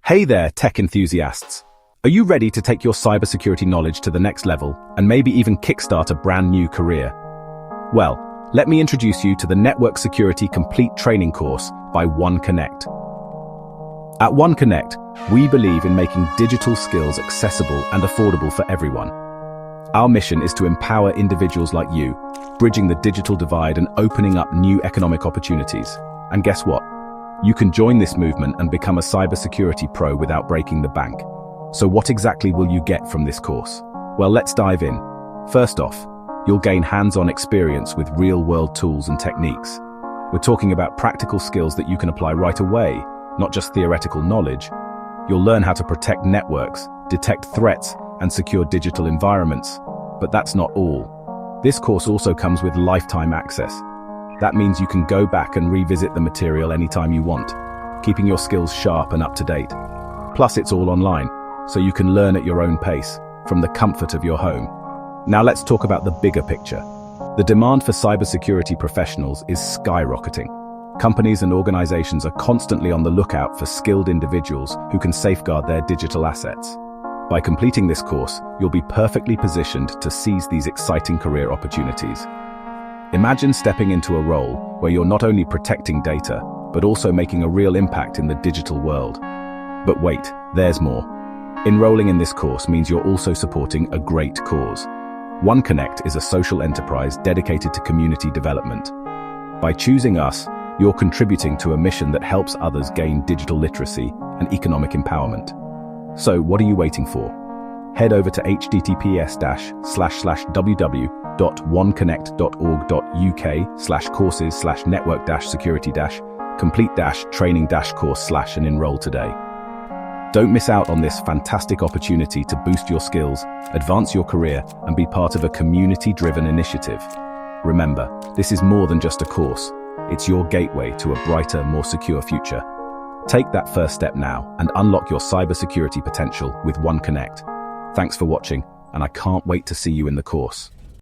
Hey there, tech enthusiasts. Are you ready to take your cybersecurity knowledge to the next level and maybe even kickstart a brand new career? Well, let me introduce you to the Network Security Complete Training course by OneConnect. At OneConnect, we believe in making digital skills accessible and affordable for everyone. Our mission is to empower individuals like you, bridging the digital divide and opening up new economic opportunities. And guess what? You can join this movement and become a cybersecurity pro without breaking the bank. So what exactly will you get from this course? Well, let's dive in. First off, you'll gain hands-on experience with real-world tools and techniques. We're talking about practical skills that you can apply right away, not just theoretical knowledge. You'll learn how to protect networks, detect threats, and secure digital environments. But that's not all. This course also comes with lifetime access. That means you can go back and revisit the material anytime you want, keeping your skills sharp and up to date. Plus, it's all online, so you can learn at your own pace, from the comfort of your home. Now let's talk about the bigger picture. The demand for cybersecurity professionals is skyrocketing. Companies and organizations are constantly on the lookout for skilled individuals who can safeguard their digital assets. By completing this course, you'll be perfectly positioned to seize these exciting career opportunities. Imagine stepping into a role where you're not only protecting data, but also making a real impact in the digital world. But wait, there's more. Enrolling in this course means you're also supporting a great cause. OneConnect is a social enterprise dedicated to community development. By choosing us, you're contributing to a mission that helps others gain digital literacy and economic empowerment. So what are you waiting for? Head over to https://www.oneConnect.org.uk/courses/network-security-complete-training-course/and enroll today. Don't miss out on this fantastic opportunity to boost your skills, advance your career, and be part of a community-driven initiative. Remember, this is more than just a course. It's your gateway to a brighter, more secure future. Take that first step now and unlock your cybersecurity potential with OneConnect. Thanks for watching, and I can't wait to see you in the course.